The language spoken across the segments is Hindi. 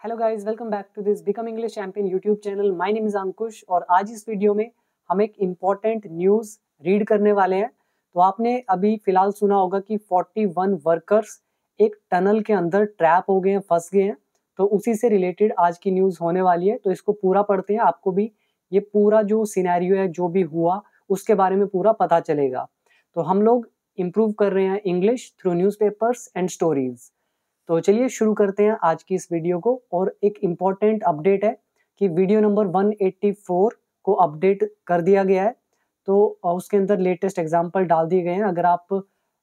Hello guys, welcome back to this Become English Champion YouTube channel. My name is Ankush और आज इस वीडियो में हम एक इम्पॉर्टेंट न्यूज़ रीड करने वाले हैं। तो आपने अभी फिलहाल सुना होगा कि 41 वर्कर्स एक टनल के अंदर ट्रैप हो गए हैं, फंस गए हैं। तो उसी से रिलेटेड आज की न्यूज़ होने वाली है। तो इसको पूरा पढ़ते हैं, आपको भी ये पूरा जो सिनेरियो है, जो भी हुआ उसके बारे में पूरा पता चलेगा। तो हम लोग इम्प्रूव कर रहे हैं English through newspapers and stories. तो चलिए शुरू करते हैं आज की इस वीडियो को। और एक इम्पॉर्टेंट अपडेट है कि वीडियो नंबर 184 को अपडेट कर दिया गया है। तो उसके अंदर लेटेस्ट एग्जाम्पल डाल दिए गए हैं। अगर आप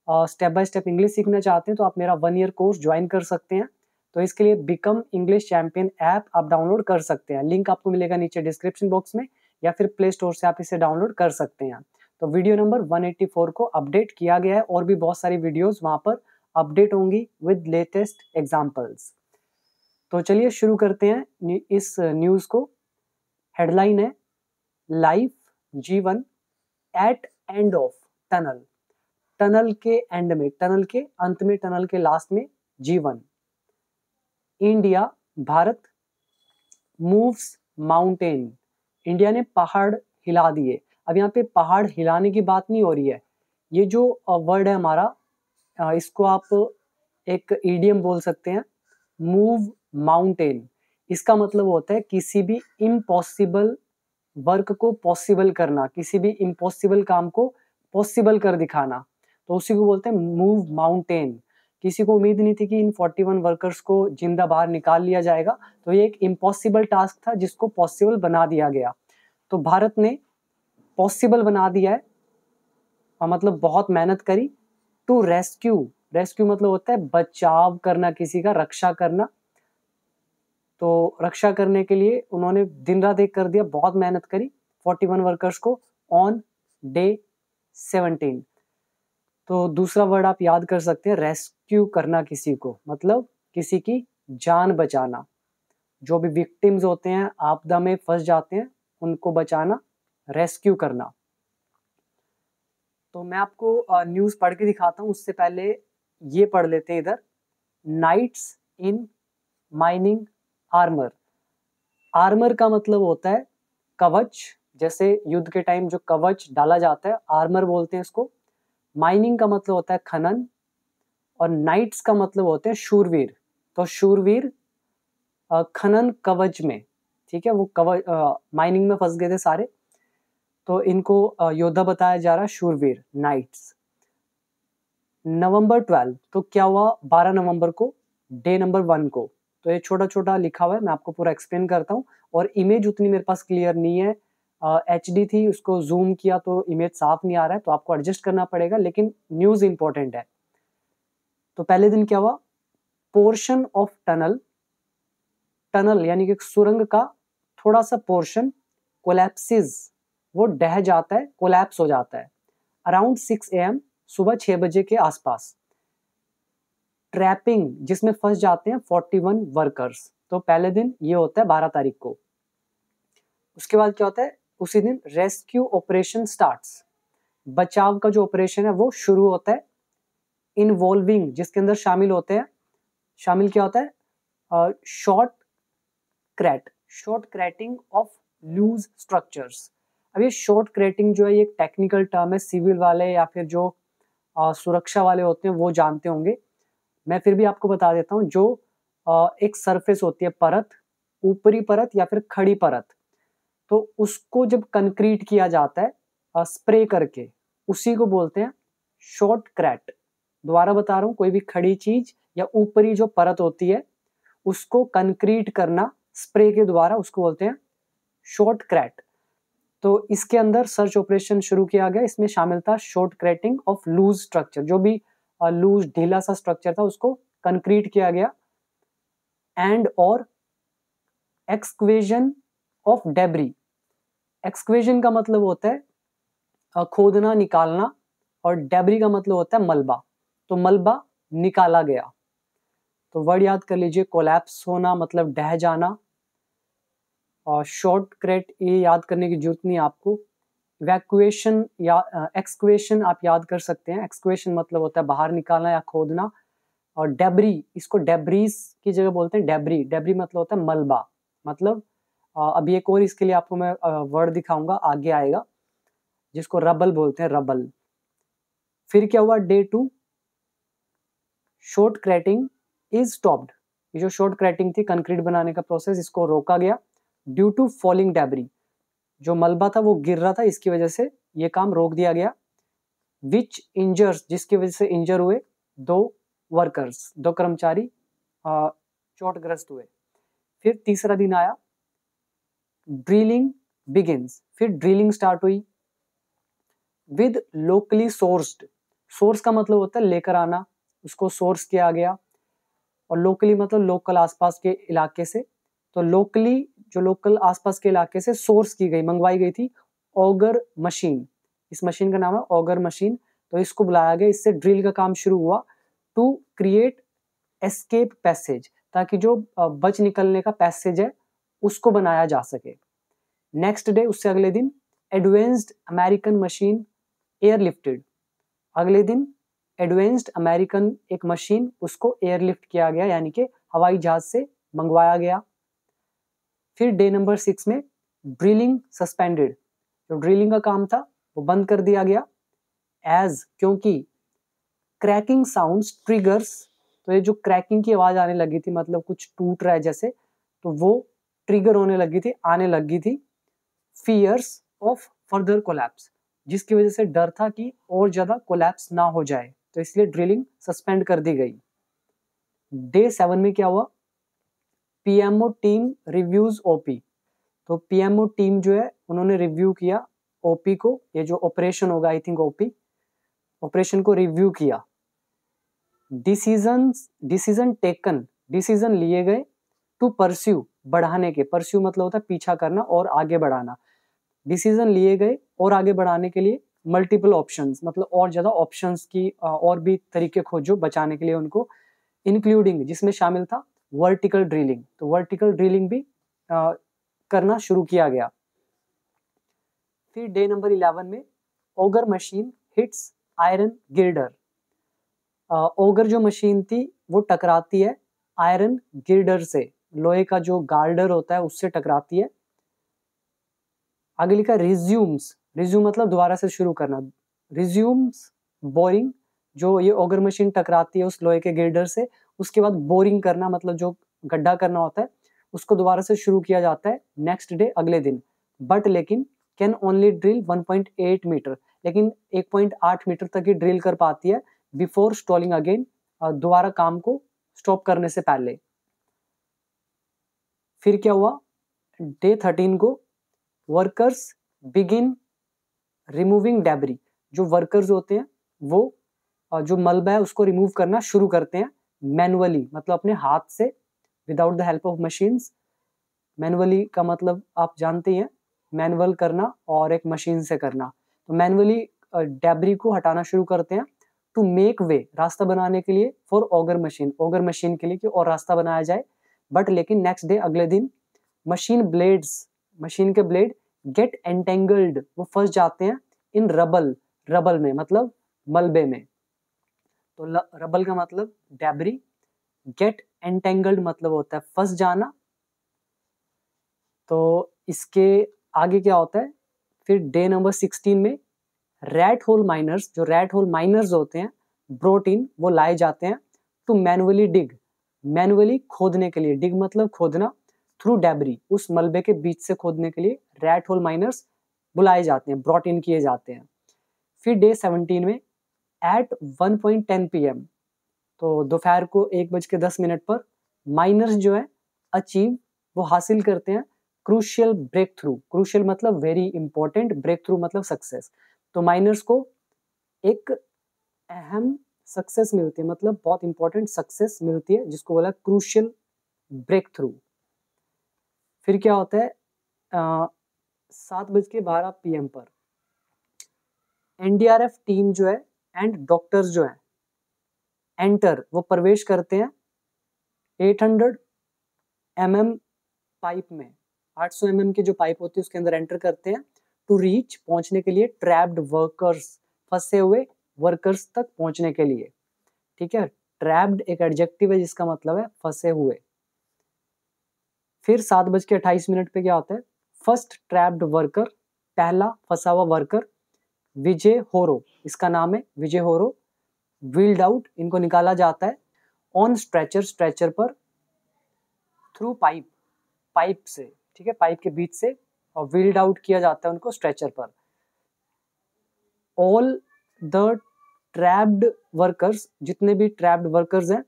स्टेप बाय स्टेप इंग्लिश सीखना चाहते हैं तो आप मेरा 1 ईयर कोर्स ज्वाइन कर सकते हैं। तो इसके लिए बिकम इंग्लिश चैंपियन ऐप आप डाउनलोड कर सकते हैं। लिंक आपको मिलेगा नीचे डिस्क्रिप्शन बॉक्स में या फिर प्ले स्टोर से आप इसे डाउनलोड कर सकते हैं। तो वीडियो नंबर 184 को अपडेट किया गया है और भी बहुत सारी वीडियोस वहां पर अपडेट होंगी विद लेटेस्ट एग्जाम्पल्स। तो चलिए शुरू करते हैं इस न्यूज को। हेडलाइन है लाइफ जीवन at end of tunnel. Tunnel के एंड में, टनल के अंत में, टनल के लास्ट में जीवन। इंडिया भारत मूव्स माउंटेन। इंडिया ने पहाड़ हिला दिए। अब यहाँ पे पहाड़ हिलाने की बात नहीं हो रही है। ये जो वर्ड है हमारा, इसको आप एक ईडियम बोल सकते हैं, मूव माउंटेन। इसका मतलब होता है किसी भी इम्पॉसिबल वर्क को पॉसिबल करना, किसी भी इम्पॉसिबल काम को पॉसिबल कर दिखाना। तो उसी को बोलते हैं मूव माउंटेन। किसी को उम्मीद नहीं थी कि इन 41 वर्कर्स को जिंदा बाहर निकाल लिया जाएगा। तो ये एक इम्पॉसिबल टास्क था जिसको पॉसिबल बना दिया गया। तो भारत ने पॉसिबल बना दिया है, मतलब बहुत मेहनत करी। टू रेस्क्यू, रेस्क्यू मतलब होता है बचाव करना, किसी का रक्षा करना। तो रक्षा करने के लिए उन्होंने दिन रात एक कर दिया, बहुत मेहनत करी 41 वर्कर्स को ऑन डे 17। तो दूसरा वर्ड आप याद कर सकते हैं, रेस्क्यू करना किसी को, मतलब किसी की जान बचाना। जो भी विक्टिम्स होते हैं, आपदा में फंस जाते हैं, उनको बचाना, रेस्क्यू करना। तो मैं आपको न्यूज़ पढ़ के दिखाता हूँ। उससे पहले ये पढ़ लेते हैं इधर। Knights in mining armour. Armour का मतलब होता है कवच, जैसे युद्ध के टाइम जो कवच डाला जाता है, आर्मर बोलते हैं इसको। माइनिंग का मतलब होता है खनन, और नाइट्स का मतलब होते हैं शूरवीर। तो शूरवीर खनन कवच में, ठीक है, वो कवच माइनिंग में फंस गए थे सारे, तो इनको योद्धा बताया जा रहा है, शूरवीर, नाइट्स। नवंबर 12, तो क्या हुआ 12 नवंबर को, डे नंबर 1 को। तो ये छोटा छोटा लिखा हुआ है, मैं आपको पूरा एक्सप्लेन करता हूँ। और इमेज उतनी मेरे पास क्लियर नहीं है, HD थी, उसको जूम किया तो इमेज साफ नहीं आ रहा है, तो आपको एडजस्ट करना पड़ेगा, लेकिन न्यूज इंपॉर्टेंट है। तो पहले दिन क्या हुआ, पोर्शन ऑफ टनल, टनल यानी कि सुरंग का थोड़ा सा पोर्शन कोलैप्सिस, वो ढह जाता है, कोलैप्स हो जाता है अराउंड 6 AM, सुबह 6 बजे के आसपास। ट्रैपिंग, जिसमें फंस जाते हैं 41 वर्कर्स। तो पहले दिन ये होता है 12 तारीख को। उसके बाद क्या होता है, उसी दिन रेस्क्यू ऑपरेशन स्टार्ट्स। बचाव का जो ऑपरेशन है वो शुरू होता है। इन्वॉल्विंग, जिसके अंदर शामिल होते हैं, शामिल क्या होता है, shotcrete, shotcreting of loose structures. अब ये शॉर्ट क्रैटिंग जो है, ये एक टेक्निकल टर्म है, सिविल वाले या फिर जो सुरक्षा वाले होते हैं वो जानते होंगे। मैं फिर भी आपको बता देता हूँ। जो एक सरफेस होती है, परत, ऊपरी परत या फिर खड़ी परत, तो उसको जब कंक्रीट किया जाता है स्प्रे करके, उसी को बोलते हैं शॉर्ट क्रैट। दोबारा बता रहा हूँ, कोई भी खड़ी चीज या ऊपरी जो परत होती है उसको कंक्रीट करना स्प्रे के द्वारा, उसको बोलते हैं शॉर्ट क्रैट। तो इसके अंदर सर्च ऑपरेशन शुरू किया गया। इसमें शामिल था शॉर्ट क्रैटिंग ऑफ लूज स्ट्रक्चर, जो भी लूज ढीला सा स्ट्रक्चर था उसको कंक्रीट किया गया। एंड और एक्सक्वेजन ऑफ डेब्री। एक्सक्वेजन का मतलब होता है खोदना, निकालना, और डेब्री का मतलब होता है मलबा। तो मलबा निकाला गया। तो वर्ड याद कर लीजिए, कोलैप्स होना मतलब ढह जाना, और शॉर्ट क्रैट ये याद करने की जरूरत नहीं आपको। इवैक्यूएशन या एक्सक्वेशन आप याद कर सकते हैं। एक्सक्वेशन मतलब होता है बाहर निकालना या खोदना, और डेब्री, इसको डेब्रीज की जगह बोलते हैं डेब्री। डेब्री मतलब होता है मलबा, मतलब अभी एक और इसके लिए आपको मैं वर्ड दिखाऊंगा, आगे आएगा, जिसको रबल बोलते हैं, रबल। फिर क्या हुआ, डे 2, शॉर्ट क्रैटिंग इज स्टॉप्ड। ये जो शॉर्ट क्रैटिंग थी, कंक्रीट बनाने का प्रोसेस, इसको रोका गया ड्यू टू फॉलिंग डेब्री। जो मलबा था वो गिर रहा था, इसकी वजह से ये काम रोक दिया गया। विच इंजर्स, जिसकी वजह से इंजर हुए 2 वर्कर्स, 2 कर्मचारी चोटग्रस्त हुए। फिर तीसरा दिन आया, ड्रिलिंग बिगिंस। फिर ड्रिलिंग स्टार्ट हुई विद लोकली सोर्स्ड। सोर्स का मतलब होता है लेकर आना, उसको सोर्स किया गया, और लोकली मतलब लोकल आसपास के इलाके से। तो लोकली, जो लोकल आसपास के इलाके से सोर्स की गई, मंगवाई गई थी ऑगर मशीन। इस मशीन का नाम है ऑगर मशीन। तो इसको बुलाया गया, इससे ड्रिल का काम शुरू हुआ टू क्रिएट एस्केप पैसेज, ताकि जो बच निकलने का पैसेज है उसको बनाया जा सके। नेक्स्ट डे, उससे अगले दिन, एडवांस्ड अमेरिकन मशीन एयरलिफ्टेड। अगले दिन एडवांस्ड अमेरिकन एक मशीन, उसको एयरलिफ्ट किया गया, यानी कि हवाई जहाज से मंगवाया गया। फिर डे नंबर 6 में ड्रिलिंग सस्पेंडेड। जो ड्रिलिंग का काम था वो बंद कर दिया गया, एज, क्योंकि क्रैकिंग साउंड्स ट्रिगर्स। तो ये जो क्रैकिंग की आवाज आने लगी थी, मतलब कुछ टूट रहा है जैसे, तो वो ट्रिगर होने लगी थी, आने लगी थी फियर्स ऑफ फर्दर कोलैप्स, जिसकी वजह से डर था कि और ज्यादा कोलैप्स ना हो जाए, तो इसलिए ड्रिलिंग सस्पेंड कर दी गई। डे 7 में क्या हुआ, पीएमओ टीम रिव्यूज ओपी। तो पीएमओ टीम जो है, उन्होंने रिव्यू किया ओपी को, ये जो ऑपरेशन होगा, आई थिंक ओपी ऑपरेशन को रिव्यू किया। डिसीजन टेकन, डिसीजन लिए गए टू परस्यू, बढ़ाने के, परस्यू मतलब होता है पीछा करना और आगे बढ़ाना। डिसीजन लिए गए और आगे बढ़ाने के लिए मल्टीपल ऑप्शंस, मतलब और ज्यादा ऑप्शंस की और भी तरीके खोजो बचाने के लिए उनको, इंक्लूडिंग, जिसमें शामिल था वर्टिकल ड्रिलिंग। तो वर्टिकल ड्रिलिंग भी करना शुरू किया गया। फिर डे नंबर 11 में auger machine hits iron girder. Auger जो मशीन थी वो टकराती है आयरन गिर्डर से, लोहे का जो गार्डर होता है उससे टकराती है। आगे लिखा रिज्यूम्स, रिज्यूम मतलब दोबारा से शुरू करना, रिज्यूम्स बोरिंग। जो ये ऑगर मशीन टकराती है उस लोहे के गिर्डर से, उसके बाद बोरिंग करना, मतलब जो गड्ढा करना होता है उसको दोबारा से शुरू किया जाता है नेक्स्ट डे, अगले दिन। बट लेकिन कैन ओनली ड्रिल 1.8 मीटर, लेकिन 1.8 मीटर तक ही ड्रिल कर पाती है बिफोर स्टॉलिंग अगेन, दोबारा काम को स्टॉप करने से पहले। फिर क्या हुआ, डे 13 को वर्कर्स बिगिन रिमूविंग डेब्री। जो वर्कर्स होते हैं वो जो मलबा है उसको रिमूव करना शुरू करते हैं मैनुअली, मतलब अपने हाथ से, without the help of machines. Manually का मतलब आप जानते हैं, मैनुअल करना और एक मशीन से करना। तो मैनुअली डेब्री को हटाना शुरू करते हैं टू मेक वे, रास्ता बनाने के लिए, for auger machine, auger machine के लिए कि और रास्ता बनाया जाए। बट लेकिन नेक्स्ट डे, अगले दिन, मशीन ब्लेड्स, मशीन के ब्लेड गेट एंटेंगल्ड, वो फंस जाते हैं इन रबल, रबल में मतलब मलबे में। तो रबल का मतलब डेब्री, गेट एंटेंगल्ड मतलब होता है फंस जाना। तो इसके आगे क्या होता है, फिर डे नंबर 16 में रैट होल माइनर्स, जो रैट होल माइनर्स होते हैं ब्रोट इन, वो लाए जाते हैं टू मैनुअली डिग, मैनुअली खोदने के लिए, डिग मतलब खोदना, थ्रू डेब्री, उस मलबे के बीच से खोदने के लिए रैट होल माइनर्स बुलाए जाते हैं, ब्रॉट इन किए जाते हैं। फिर डे 17 में एट 1:10 PM, तो दोपहर को 1:10 पर माइनर्स जो है अचीव, वो हासिल करते हैं क्रूशियल ब्रेक थ्रू। क्रूशियल मतलब वेरी इंपॉर्टेंट, ब्रेक थ्रू मतलब सक्सेस। तो माइनर्स को एक अहम सक्सेस मिलती है, मतलब बहुत इंपॉर्टेंट सक्सेस मिलती है, जिसको बोला क्रूशियल ब्रेक थ्रू। फिर क्या होता है, 7:12 PM पर एनडीआरएफ टीम जो है एंड डॉक्टर्स जो है एंटर, वो प्रवेश करते हैं 800 mm पाइप में, 800 mm की जो पाइप होती है उसके अंदर एंटर करते हैं टू रीच, पहुंचने के लिए, ट्रैप्ड वर्कर्स, फंसे हुए वर्कर्स तक पहुंचने के लिए। ठीक है, ट्रैप्ड एक एडजेक्टिव है जिसका मतलब है फंसे हुए। फिर 7:28 पे क्या होता है, फर्स्ट ट्रैप्ड वर्कर, पहला फंसा हुआ वर्कर विजय होरो, इसका नाम है विजय होरो, व्हील्ड आउट, इनको निकाला जाता है ऑन स्ट्रेचर, स्ट्रेचर पर, थ्रू पाइप, पाइप से, ठीक है, पाइप के बीच से, और व्हील्ड आउट किया जाता है उनको स्ट्रेचर पर। ऑल द ट्रैप्ड वर्कर्स, जितने भी ट्रैप्ड वर्कर्स हैं,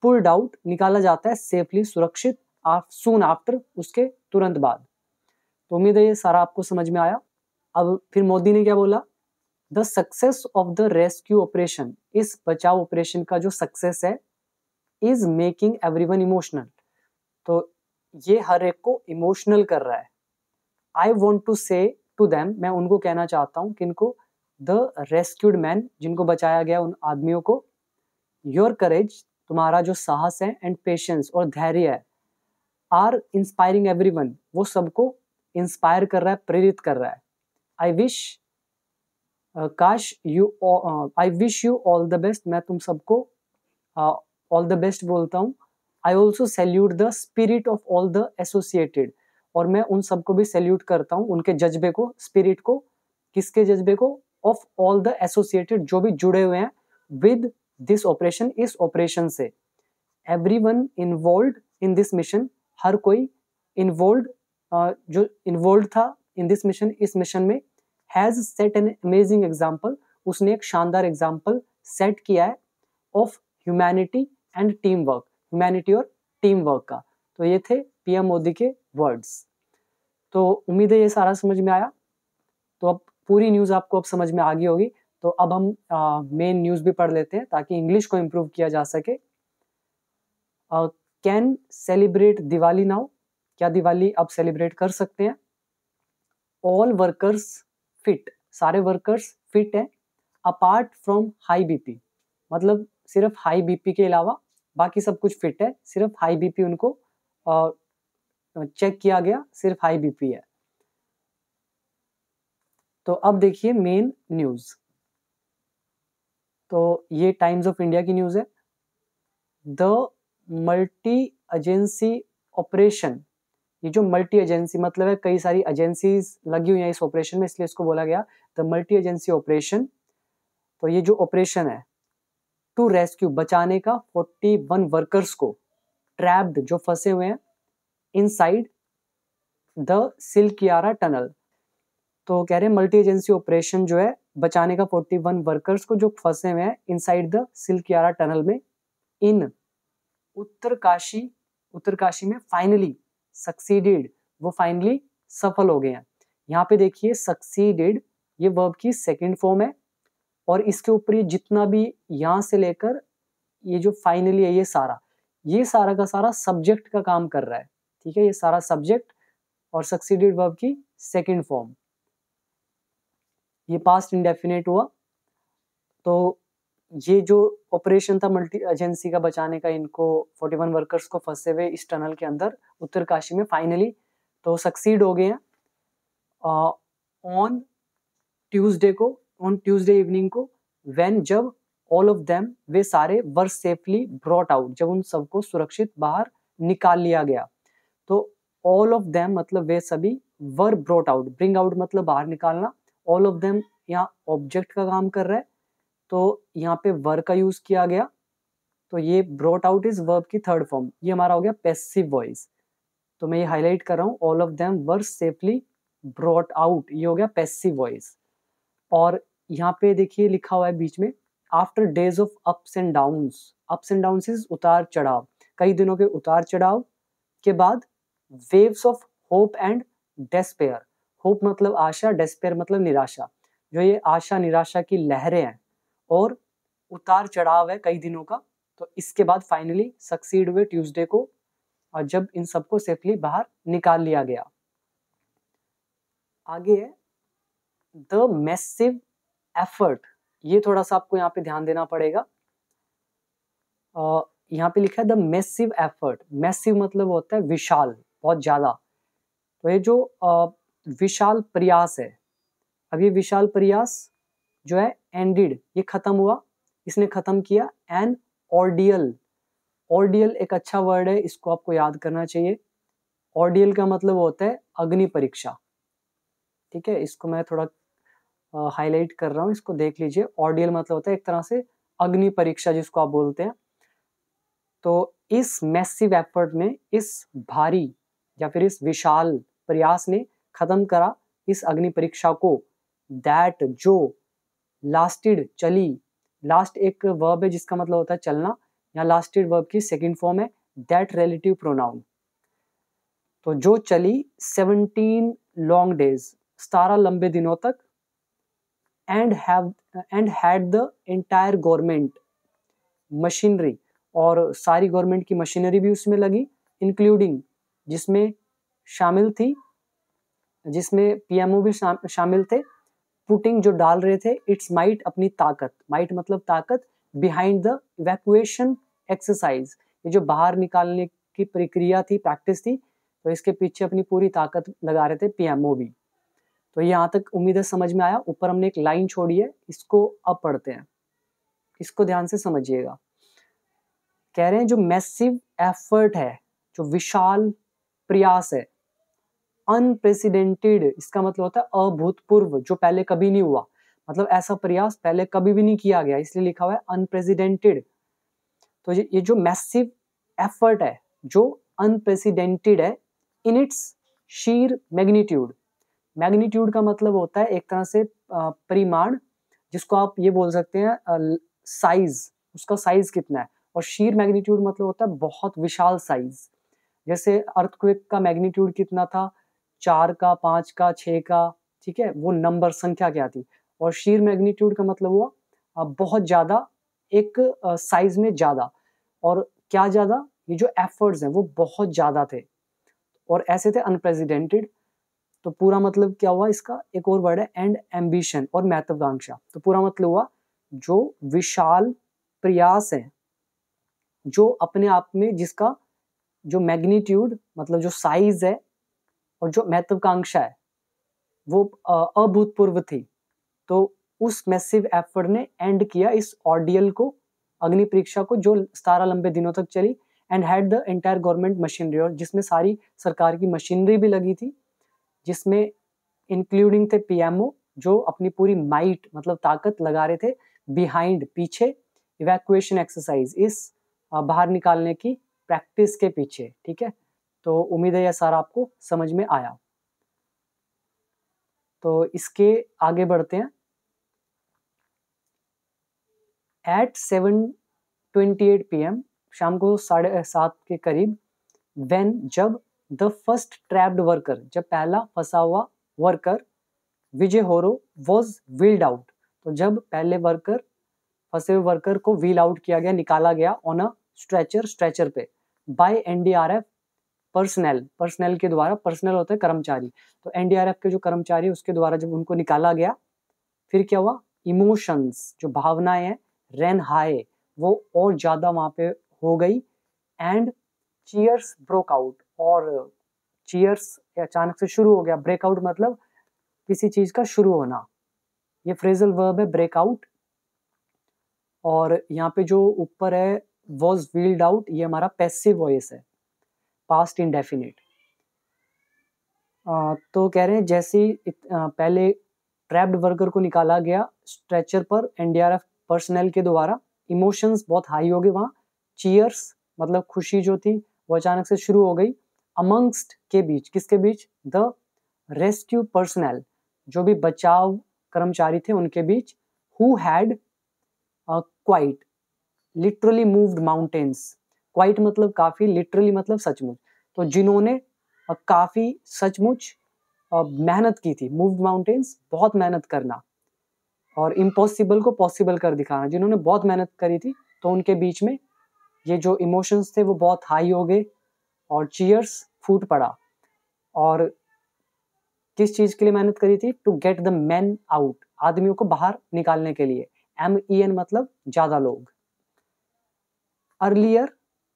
पुल्ड आउट, निकाला जाता है सेफली, सुरक्षित, सून आफ्टर, उसके तुरंत बाद। तो उम्मीद है ये सारा आपको समझ में आया। अब फिर मोदी ने क्या बोला, the success of the rescue operation, इस बचाव ऑपरेशन का जो सक्सेस है, इज मेकिंग एवरीवन इमोशनल, तो ये हर एक को इमोशनल कर रहा है। आई वॉन्ट टू से टू देम, मैं उनको कहना चाहता हूँ, किनको, द रेस्क्यूड मैन, जिनको बचाया गया, उन आदमियों को, योर करेज, तुम्हारा जो साहस है, एंड पेशेंस, और धैर्य है, आर इंस्पायरिंग एवरीवन, वो सबको इंस्पायर कर रहा है, प्रेरित कर रहा है। I wish I wish you all the best, मैं तुम सबको ऑल द बेस्ट बोलता हूँ। I also salute the spirit of all the associated, और मैं उन सबको भी सैल्यूट करता हूँ, उनके जज्बे को, स्पिरिट को, किसके जज्बे को, ऑफ ऑल द एसोसिएटेड, जो भी जुड़े हुए हैं विद दिस ऑपरेशन, इस ऑपरेशन से। Everyone involved in this mission, हर कोई इन्वॉल्व्ड, जो इन्वॉल्व था इन दिस मिशन, इस मिशन में, has set an amazing example, उसने एक शानदार एग्जाम्पल सेट किया है, of humanity and team work, humanity और टीम वर्क का। तो ये थे पीएम मोदी के वर्ड्स। तो उम्मीद है ये सारा समझ में आया। तो अब पूरी न्यूज़ आपको अब समझ में आ गई होगी। तो अब हम मेन न्यूज़ भी पढ़ लेते हैं ताकि इंग्लिश को इम्प्रूव किया जा सके। कैन सेलिब्रेट दिवाली नाउ, क्या दिवाली अब सेलिब्रेट कर सकते हैं। ऑल वर्कर्स फिट, सारे वर्कर्स फिट हैं, अपार्ट फ्रॉम हाई बीपी, मतलब सिर्फ हाई बीपी के अलावा बाकी सब कुछ फिट है, सिर्फ हाई बीपी उनको चेक किया गया, सिर्फ हाई बीपी है। तो अब देखिए मेन न्यूज़, तो ये टाइम्स ऑफ इंडिया की न्यूज़ है। द मल्टी एजेंसी ऑपरेशन, ये जो मल्टी एजेंसी मतलब है कई सारी एजेंसीज लगी हुई हैं इस ऑपरेशन में, इसलिए इसको बोला गया द मल्टी एजेंसी ऑपरेशन। तो ये जो ऑपरेशन है टू रेस्क्यू, बचाने का 41 वर्कर्स को, ट्रैप्ड, जो फंसे हुए हैं, इनसाइड द सिलकियारा टनल। तो कह रहे हैं मल्टी एजेंसी ऑपरेशन जो है बचाने का 41 वर्कर्स को जो फंसे हुए हैं इनसाइड द सिलकियारा टनल में, इन उत्तरकाशी, उत्तरकाशी में, फाइनली सक्सीडेड, वो फाइनली सफल हो गए हैं। यहाँ पे देखिए सक्सीडेड, ये वर्ब की सेकंड फॉर्म है, और इसके ऊपर ये जितना भी यहाँ से लेकर ये जो फाइनली है, ये सारा का सारा सब्जेक्ट का काम कर रहा है, ठीक है, ये सारा सब्जेक्ट, और सक्सीडेड वर्ब की सेकंड फॉर्म, ये पास्ट इंडेफिनेट हुआ। तो ये जो ऑपरेशन था मल्टी एजेंसी का बचाने का, इनको 41 वर्कर्स को फंसे हुए इस टनल के अंदर उत्तरकाशी में, फाइनली तो सक्सीड हो गए हैं। ऑन ट्यूसडे को, ऑन ट्यूसडे इवनिंग को, व्हेन, जब, ऑल ऑफ देम, वे सारे, वर सेफली ब्रॉट आउट, जब उन सबको सुरक्षित बाहर निकाल लिया गया। तो ऑल ऑफ देम मतलब वे सभी, were brought out, bring out मतलब बाहर निकालना, ऑल ऑफ देम यहाँ ऑब्जेक्ट का काम कर रहा है, तो यहाँ पे वर का यूज किया गया। तो ये ब्रॉट आउट इज वर्ब की थर्ड फॉर्म, ये हमारा हो गया पैसिव वॉइस। तो मैं ये हाईलाइट कर रहा हूँ, all of them were safely brought out, ये हो गया पैसिव वॉइस। और यहाँ पे देखिए लिखा हुआ है बीच में, after days of ups and downs, ups and downs is उतार चढ़ाव, कई दिनों के उतार चढ़ाव के बाद, waves of hope and despair, hope मतलब आशा, डेस्पेयर मतलब निराशा, जो ये आशा निराशा की लहरें हैं और उतार चढ़ाव है कई दिनों का। तो इसके बाद फाइनली सक्सीड हुए ट्यूसडे को, और जब इन सबको सेफली बाहर निकाल लिया गया। आगे है द मैसिव एफर्ट, ये थोड़ा सा आपको यहाँ पे ध्यान देना पड़ेगा। यहाँ पे लिखा है द मैसिव एफर्ट, मैसिव मतलब होता है विशाल, बहुत ज्यादा। तो ये जो विशाल प्रयास है, अब ये विशाल प्रयास जो है एंडेड, ये खत्म हुआ, इसने खत्म किया, एन ऑर्डियल। ऑर्डियल एक अच्छा वर्ड है, इसको आपको याद करना चाहिए। ऑर्डियल का मतलब होता है अग्नि परीक्षा। ठीक है, इसको मैं थोड़ा हाईलाइट कर रहा हूँ, इसको देख लीजिए। ऑर्डियल मतलब होता है एक तरह से अग्नि परीक्षा जिसको आप बोलते हैं। तो इस मैसिव एफर्ट ने, इस भारी या फिर इस विशाल प्रयास ने खत्म करा इस अग्नि परीक्षा को। दैट जो लास्टेड चली, लास्ट एक वर्ब है जिसका मतलब होता है चलना, यहाँ लास्टेड वर्ब की सेकंड फॉर्म है दैट रिलेटिव प्रोनाउन। तो जो चली 17 लॉन्ग डेज, 17 लंबे दिनों तक, and had the entire government machinery, और सारी गवर्नमेंट की मशीनरी भी उसमें लगी, इंक्लूडिंग जिसमें शामिल थी, जिसमें पीएमओ भी शामिल थे, पुटिंग जो डाल रहे थे इट्स माइट, अपनी ताकत, माइट मतलब ताकत, बिहाइंड द इवैक्यूएशन एक्सरसाइज, ये जो बाहर निकालने की प्रक्रिया थी, प्रैक्टिस थी, तो इसके पीछे अपनी पूरी ताकत लगा रहे थे पीएमओ भी। तो यहाँ तक उम्मीद है समझ में आया। ऊपर हमने एक लाइन छोड़ी है, इसको अब पढ़ते हैं, इसको ध्यान से समझिएगा। कह रहे हैं जो मैसिव एफर्ट है, जो विशाल प्रयास है, अनप्रेसिडेंटेड, इसका मतलब होता है अभूतपूर्व, जो पहले कभी नहीं हुआ, मतलब ऐसा प्रयास पहले कभी भी नहीं किया गया, इसलिए लिखा हुआ है अनप्रेसिडेंटेड। तो ये जो मैसिव एफर्ट है, जो अनप्रेसिडेंटेड है, in its sheer magnitude. Magnitude का मतलब होता है एक तरह से परिमाण, जिसको आप ये बोल सकते हैं साइज, उसका साइज कितना है। और शीर मैग्नीट्यूड मतलब होता है बहुत विशाल साइज। जैसे अर्थक्वेक का मैग्नीट्यूड कितना था, 4 का, 5 का, 6 का, ठीक है, वो नंबर संख्या क्या थी। और शीर मैग्नीट्यूड का मतलब हुआ बहुत ज्यादा, एक साइज में ज्यादा। और क्या ज्यादा, ये जो एफर्ट्स हैं वो बहुत ज्यादा थे, और ऐसे थे अनप्रेसिडेंटेड। तो पूरा मतलब क्या हुआ इसका, एक और वर्ड है एंड एम्बिशन और महत्वाकांक्षा। तो पूरा मतलब हुआ जो विशाल प्रयास है, जो अपने आप में, जिसका जो मैग्नीट्यूड मतलब जो साइज है और जो महत्वाकांक्षा है वो अभूतपूर्व थी। तो उस मैसिव एफर्ट ने एंड किया इस ऑर्डियल को, अग्नि परीक्षा को, जो 17 लंबे दिनों तक चली, and had the entire government machinery, और जिसमें सारी सरकार की मशीनरी भी लगी थी, जिसमें इंक्लूडिंग थे पीएमओ, जो अपनी पूरी माइट मतलब ताकत लगा रहे थे, बिहाइंड पीछे, इवैक्यूएशन एक्सरसाइज, इस बाहर निकालने की प्रैक्टिस के पीछे। ठीक है, तो उम्मीद है यह सारा आपको समझ में आया। तो इसके आगे बढ़ते हैं। एट 7:28 PM, शाम को 7:30 के करीब, व्हेन, जब, द फर्स्ट ट्रैप्ड वर्कर, जब पहला फंसा हुआ worker, Vijay Horo was wheeled out, तो जब पहले वर्कर, फंसे हुए वर्कर को व्हील आउट किया गया, निकाला गया ऑन अ स्ट्रेचर, स्ट्रेचर पे, बाय एनडीआरएफ पर्सनल, पर्सनल के द्वारा, पर्सनल होते हैं कर्मचारी, तो एनडीआरएफ के जो कर्मचारी उसके द्वारा जब उनको निकाला गया, फिर क्या हुआ, इमोशंस, जो भावनाएं हैं, रेन हाई, वो और ज्यादा वहां पे हो गई, एंड चीयर्स ब्रोक आउट, और चीयर्स अचानक से शुरू हो गया, ब्रेकआउट मतलब किसी चीज का शुरू होना, ये फ्रेजल वर्ब है ब्रेकआउट। और यहाँ पे जो ऊपर है वॉज व्हील्ड आउट, ये हमारा पैसिव वॉइस है, पास्ट इंडेफिनिट। तो कह रहे हैं जैसे पहले ट्रैप्ड वर्कर को निकाला गया स्ट्रेचर पर एनडीआरएफ पर्सनल के द्वारा, इमोशंस बहुत हाई हो गए वहाँ, चीयर्स मतलब खुशी जो थी वो अचानक से शुरू हो गई, अमंगस्ट के बीच, किसके बीच, द रेस्क्यू पर्सनल, जो भी बचाव कर्मचारी थे उनके बीच, who had quite literally moved mountains, quite मतलब काफी, लिटरली मतलब सचमुच, तो जिन्होंने काफी सचमुच मेहनत की थी, मूव्ड माउंटेन्स बहुत मेहनत करना, और इम्पॉसिबल को पॉसिबल कर दिखाना, जिन्होंने बहुत मेहनत करी थी, तो उनके बीच में ये जो इमोशंस थे वो बहुत हाई हो गए, और चीयर्स फूट पड़ा। और किस चीज के लिए मेहनत करी थी, to get the man out, आदमियों को बाहर निकालने के लिए, MEN मतलब ज्यादा लोग। अर्लियर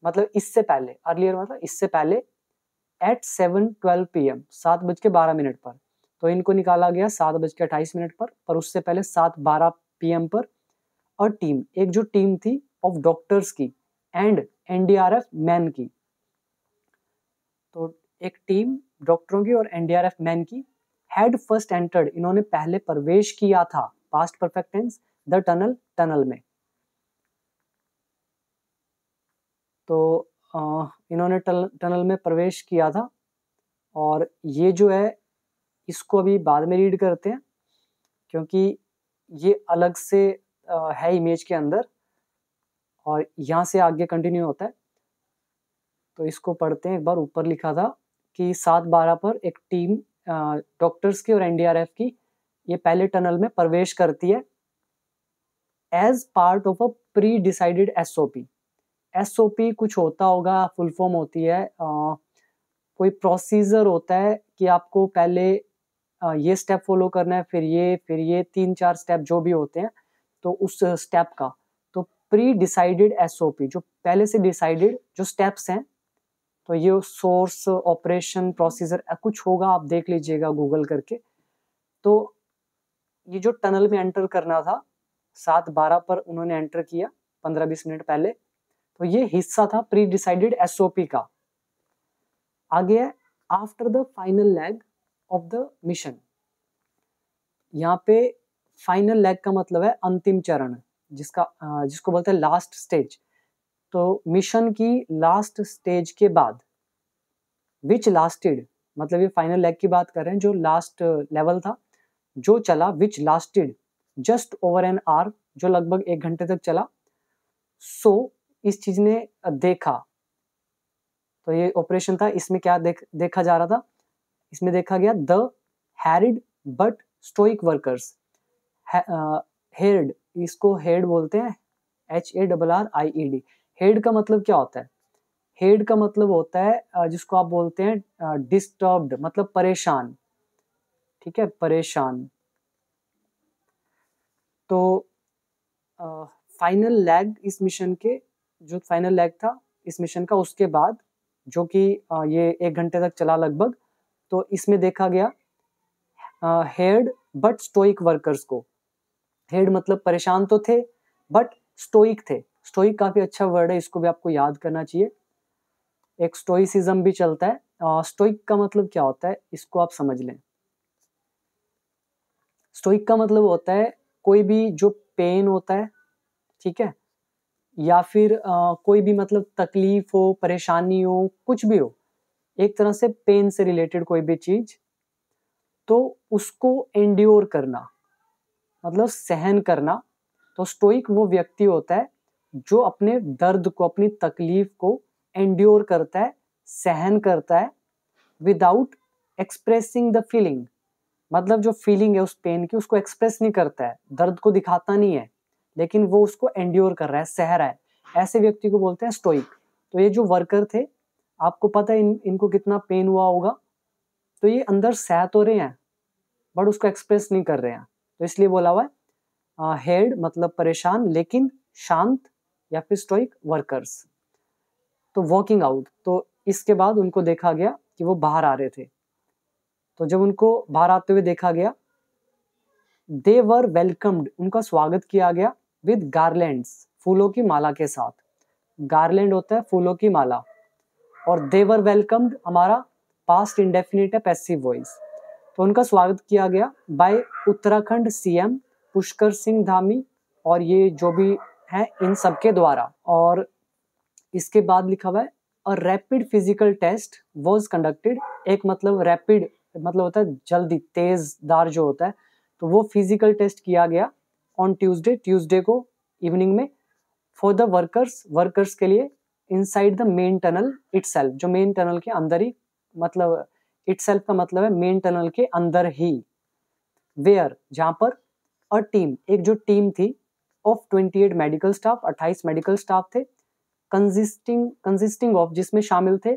मतलब इससे पहले, अर्लियर मतलब इससे पहले, एट 7:12 PM, 7:12 पर, तो इनको निकाला गया 7:28 पर उससे पहले 7:12 PM पर। और टीम, एक जो टीम थी ऑफ डॉक्टर्स की एंड एनडीआरएफ मैन की। तो एक टीम डॉक्टरों की और एनडीआरएफ मैन की हैड फर्स्ट एंटर्ड, इन्होंने पहले प्रवेश किया था, past perfect tense, the tunnel, tunnel में। तो इन्होंने टनल में प्रवेश किया था। और ये जो है इसको अभी बाद में रीड करते हैं क्योंकि ये अलग से है इमेज के अंदर और यहाँ से आगे कंटिन्यू होता है। तो इसको पढ़ते हैं एक बार। ऊपर लिखा था कि 7:12 पर एक टीम डॉक्टर्स की और एनडीआरएफ की ये पहले टनल में प्रवेश करती है as part of a pre decided SOP. SOP कुछ होता होगा, फुल फॉर्म होती है, कोई प्रोसीजर होता है कि आपको पहले ये स्टेप फॉलो करना है, फिर ये 3-4 स्टेप जो भी होते हैं, तो उस स्टेप का। तो प्री डिसाइडेड एसओपी, जो पहले से डिसाइडेड जो स्टेप्स हैं, तो ये सोर्स, ऑपरेशन, प्रोसीजर कुछ होगा, आप देख लीजिएगा गूगल करके। तो ये जो टनल में एंटर करना था 7:12 पर उन्होंने एंटर किया 15-20 मिनट पहले, तो ये हिस्सा था प्री डिसाइडेड एसओपी का। आगे है after the final leg of the mission. यहाँ पे फाइनल लेग का मतलब है अंतिम चरण, जिसको बोलते हैं लास्ट स्टेज। तो मिशन की लास्ट स्टेज के बाद विच लास्टेड, मतलब ये फाइनल लेग की बात कर रहे हैं, जो लास्ट लेवल था जो चला, which lasted just over an hour, जो लगभग 1 घंटे तक चला। सो इस चीज ने देखा, तो ये ऑपरेशन था, इसमें क्या देखा जा रहा था, इसमें देखा गया the harried but stoic workers. Head, इसको हेड बोलते हैं, HARRIED। हेड का मतलब क्या होता है? हेड का मतलब होता है जिसको आप बोलते हैं डिस्टर्ब्ड, मतलब परेशान, ठीक है, परेशान। तो फाइनल लेग इस मिशन के, जो फाइनल लेग था इस मिशन का, उसके बाद जो कि ये 1 घंटे तक चला लगभग, तो इसमें देखा गया हेड बट स्टोइक वर्कर्स को। हेड मतलब परेशान तो थे बट स्टोइक थे। स्टोइक काफी अच्छा वर्ड है, इसको भी आपको याद करना चाहिए। एक स्टोइसिज्म भी चलता है। स्टोइक का मतलब क्या होता है, इसको आप समझ लें। स्टोइक का मतलब होता है कोई भी जो पेन होता है, ठीक है, या फिर कोई भी मतलब तकलीफ हो, परेशानी हो, कुछ भी हो, एक तरह से पेन से रिलेटेड कोई भी चीज, तो उसको एंड्योर करना, मतलब सहन करना। तो स्टोइक वो व्यक्ति होता है जो अपने दर्द को, अपनी तकलीफ को एंड्योर करता है, सहन करता है, विदाउट एक्सप्रेसिंग द फीलिंग। मतलब जो फीलिंग है उस पेन की, उसको एक्सप्रेस नहीं करता है, दर्द को दिखाता नहीं है, लेकिन वो उसको एंड्योर कर रहा है, सह रहा है। ऐसे व्यक्ति को बोलते हैं स्टोइक। तो ये जो वर्कर थे, आपको पता है इनको कितना पेन हुआ होगा, तो ये अंदर सह तो रहे हैं बट उसको एक्सप्रेस नहीं कर रहे हैं, तो इसलिए बोला हुआ है हेड मतलब परेशान लेकिन शांत, या फिर स्टोइक वर्कर्स। तो वॉकिंग आउट, तो इसके बाद उनको देखा गया कि वो बाहर आ रहे थे। तो जब उनको बाहर आते हुए देखा गया, दे वर वेलकम्ड, उनका स्वागत किया गया विद गार्लैंड्स, फूलों की माला के साथ। गार्लैंड होता है फूलों की माला, और दे वर वेलकम्ड हमारा पास्ट इंडेफिनिट है, पैसिव वॉइस। तो उनका स्वागत किया गया बाय उत्तराखंड सीएम पुष्कर सिंह धामी, और ये जो भी हैं इन सबके द्वारा। और इसके बाद लिखा हुआ है a rapid physical test was conducted. एक मतलब रैपिड मतलब होता है जल्दी, तेजदार जो होता है, तो वो फिजिकल टेस्ट किया गया ऑन ट्यूसडे को इवनिंग में, फॉर द वर्कर्स के लिए, inside the main tunnel itself, जो मेन टनल के अंदर ही, मतलब इटसेल्फ का मतलब है मेन टनल के अंदर ही, वेयर जहां पर अ टीम, एक जो टीम थी of 28 medical staff, 28 medical staff थे, कंसिस्टिंग ऑफ, जिसमें शामिल थे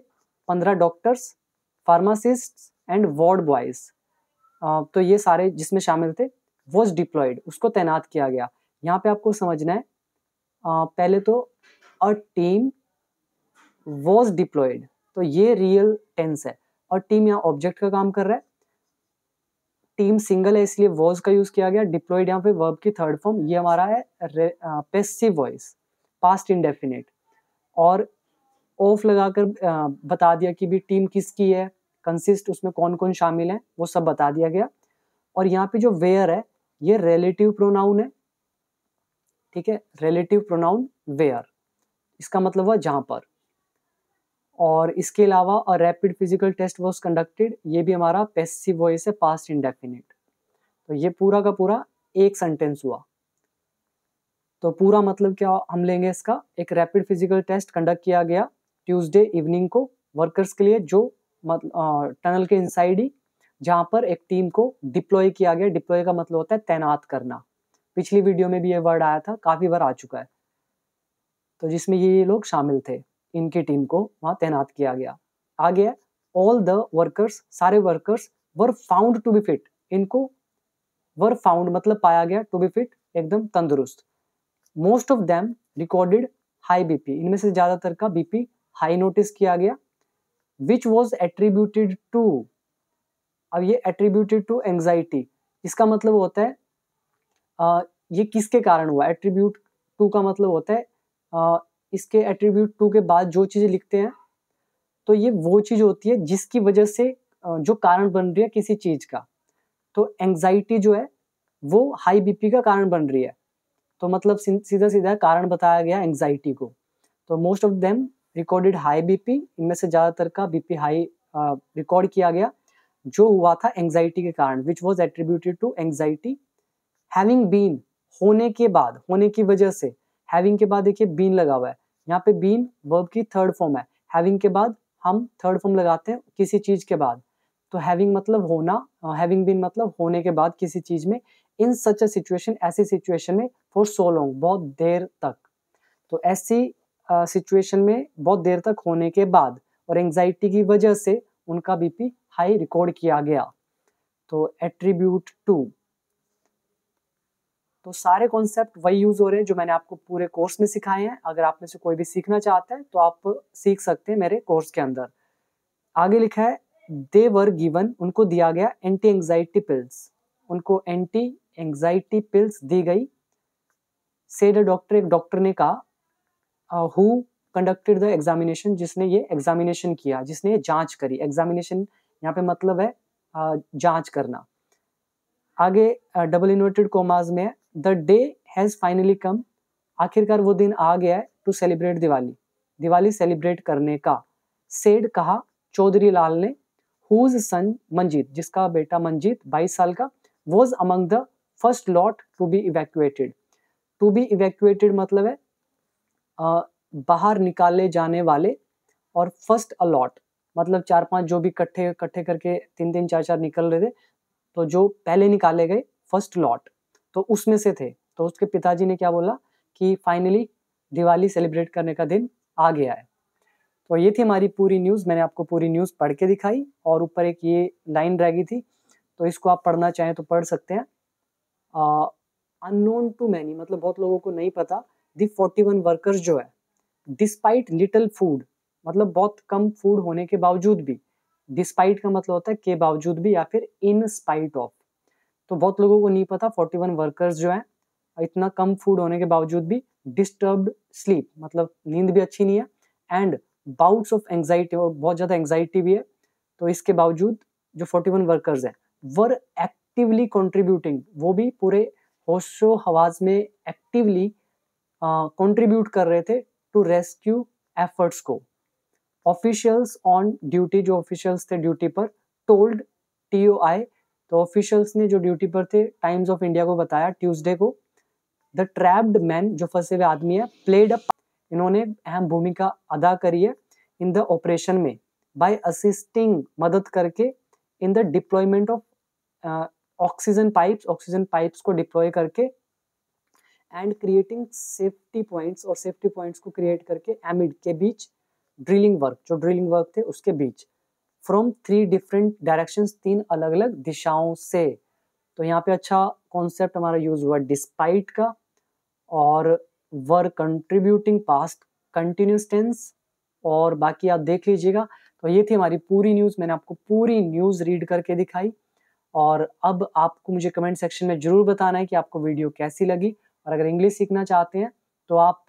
15 doctors, pharmacist and ward boys. तो ये सारे जिसमें शामिल थे, वॉज डिप्लॉयड, उसको तैनात किया गया। यहाँ पे आपको समझना है पहले तो अ टीम वॉज डिप्लॉयड, तो ये रियल टेंस है, और टीम यहाँ ऑब्जेक्ट का काम कर रहा है, टीम सिंगल है इसलिए वॉज का यूज किया गया, डिप्लॉयड यहाँ पे वर्ब की थर्ड फॉर्म, ये हमारा है पैसिव वॉइस, पास्ट इंडेफिनिट, और ऑफ लगाकर बता दिया कि भी टीम किसकी है, कंसिस्ट उसमें कौन कौन शामिल है, वो सब बता दिया गया। और यहाँ पे जो वेयर है ये रिलेटिव प्रोनाउन है, ठीक है, रिलेटिव प्रोनाउन वेयर, इसका मतलब हुआ जहां पर। और इसके अलावा a rapid physical test was conducted, ये भी हमारा पैसिव वॉइस है, पास्ट इंडेफिनिट। तो ये पूरा का पूरा एक सेंटेंस हुआ। तो पूरा मतलब क्या हम लेंगे इसका, एक रैपिड फिजिकल टेस्ट कंडक्ट किया गया ट्यूसडे इवनिंग को वर्कर्स के लिए, जो टनल के इनसाइड ही, जहां पर एक टीम को डिप्लॉय किया गया। डिप्लॉय का मतलब होता है तैनात करना, पिछली वीडियो में भी ये वर्ड आया था, काफी बार आ चुका है। तो जिसमें ये लोग शामिल थे, इनकी टीम को वहां तैनात किया गया। आगे ऑल द वर्कर्स, सारे workers were found to be fit, इनको वर फाउंड मतलब पाया गया, टू बी फिट एकदम तंदुरुस्त। Most of them recorded high BP, इनमें से ज्यादातर का बीपी हाई नोटिस किया गया। विच वॉज एट्रीब्यूटेड टू, अब ये एट्रीब्यूटेड टू एंजाइटी, इसका मतलब होता है ये किसके कारण हुआ। एट्रीब्यूट टू का मतलब होता है इसके एट्रीब्यूट टू के बाद जो चीजें लिखते हैं, तो ये वो चीज होती है जिसकी वजह से जो कारण बन रही है किसी चीज का। तो एंजाइटी जो है वो हाई बीपी का कारण बन रही है, तो मतलब सीधा सीधा कारण बताया गया एंजाइटी को। तो most of them recorded high BP, इनमें से ज्यादातर का बीपी हाई रिकॉर्ड किया गया, जो हुआ था एंजाइटी के कारण। Which was attributed to anxiety. Having been, होने के बाद, होने की वजह से। हैविंग के बाद देखिए बीन लगा हुआ है, यहाँ पे बीन वर्ब की थर्ड फॉर्म है। हैविंग के बाद हम थर्ड फॉर्म लगाते हैं किसी चीज के बाद, तो हैविंग मतलब होना, हैविंग बीन मतलब होने के बाद किसी चीज में। इन सच अ सिचुएशन, ऐसी सिचुएशन में, फॉर सो लॉन्ग, बहुत देर तक। तो ऐसी सिचुएशन में बहुत देर तक होने के बाद और एंजाइटी की वजह से उनका बीपी हाई रिकॉर्ड किया गया। तो एट्रीब्यूट टू, तो सारे कॉन्सेप्ट वही यूज हो रहे हैं जो मैंने आपको पूरे कोर्स में सिखाए हैं। अगर आप में से कोई भी सीखना चाहता है तो आप सीख सकते हैं मेरे कोर्स के अंदर। आगे लिखा है दे वर गिवन, उनको दिया गया एंटी एंजाइटी पिल्स, उनको एंटी एंजाइटी पिल्स दी गई। सेड डॉक्टर, एक डॉक्टर ने कहा, हु कंडक्टेड द एग्जामिनेशन, जिसने ये एग्जामिनेशन किया, जिसने ये जांच करी। एग्जामिनेशन यहाँ पे मतलब है जांच करना। आगे डबल इन्वर्टेड कोमास में the day has finally come, आखिरकार वो दिन आ गया है, to celebrate Diwali, Diwali celebrate करने का। सेड कहा चौधरी लाल ने, हुज सन मंजीत, जिसका बेटा मंजीत 22 साल का, was among the first lot to be evacuated. To be evacuated मतलब है बाहर निकाले जाने वाले, और फर्स्ट अलॉट मतलब 4-5 जो भी इकट्ठे करके 3-3 4-4 निकल रहे थे, तो जो पहले निकाले गए फर्स्ट लॉट, तो उसमें से थे। तो उसके पिताजी ने क्या बोला कि फाइनली दिवाली सेलिब्रेट करने का दिन आ गया है। तो ये थी हमारी पूरी न्यूज़, मैंने आपको पूरी न्यूज़ पढ़ के दिखाई, और ऊपर एक ये लाइन रह गई थी, तो इसको आप पढ़ना चाहें तो पढ़ सकते हैं। अननोन टू मैनी मतलब बहुत लोगों को नहीं पता, दी 41 वर्कर्स जो है, डिस्पाइट लिटिल फूड मतलब बहुत कम फूड होने के बावजूद भी, डिस्पाइट का मतलब होता है के बावजूद भी, या फिर इन स्पाइट ऑफ। तो बहुत लोगों को नहीं पता 41 वर्कर्स जो हैं, इतना कम फूड होने के बावजूद भी डिस्टर्ब्ड स्लीप मतलब नींद भी अच्छी नहीं है, एंड बाउट्स ऑफ एंजाइटी, और बहुत ज़्यादा एंजाइटी भी है। तो इसके बावजूद जो 41 वर्कर्स हैं वर एक्टिवली कंट्रीब्यूटिंग, वो भी पूरे होशो हवास में एक्टिवली कंट्रीब्यूट कर रहे थे टू रेस्क्यू एफर्ट्स को। ऑफिशियल्स ऑन ड्यूटी, जो ऑफिशियल्स थे ड्यूटी पर, टोल्ड TOI, तो ऑफिशियल्स ने जो ड्यूटी पर थे टाइम्स ऑफ इंडिया को बताया ट्यूसडे को, द ट्रैप्ड मैन, जो फंसे हुए आदमी है, प्लेड अ, इन्होंने अहम भूमिका अदा करी है इन द ऑपरेशन में, बाय असिस्टिंग, मदद करके, in the deployment of oxygen pipes को डिप्लॉय करके, एंड क्रिएटिंग सेफ्टी पॉइंट्स, और सेफ्टी पॉइंट्स को क्रिएट करके एमिड के बीच, ड्रिलिंग वर्क, जो ड्रिलिंग वर्क थे उसके बीच, फ्रॉम 3 डिफरेंट डायरेक्शंस, 3 अलग अलग दिशाओं से। तो यहाँ पे अच्छा कॉन्सेप्ट हमारा यूज हुआ डिस्पाइट का, और वर कंट्रीब्यूटिंग पास्ट कंटिन्यूस टेंस, और बाकी आप देख लीजिएगा। तो ये थी हमारी पूरी न्यूज़, मैंने आपको पूरी न्यूज़ रीड करके दिखाई। और अब आपको मुझे कमेंट सेक्शन में जरूर बताना है कि आपको वीडियो कैसी लगी, और अगर इंग्लिश सीखना चाहते हैं तो आप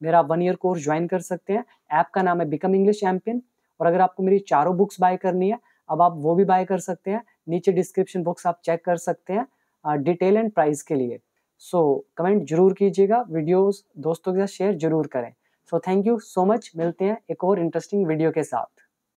मेरा 1 ईयर कोर्स ज्वाइन कर सकते हैं। ऐप का नाम है बिकम इंग्लिश चैंपियन। और अगर आपको मेरी चारों बुक्स बाय करनी है, अब आप वो भी बाय कर सकते हैं। नीचे डिस्क्रिप्शन बॉक्स आप चेक कर सकते हैं डिटेल एंड प्राइस के लिए। सो कमेंट जरूर कीजिएगा, वीडियोस दोस्तों के साथ शेयर जरूर करें। So thank you so much, मिलते हैं एक और इंटरेस्टिंग वीडियो के साथ।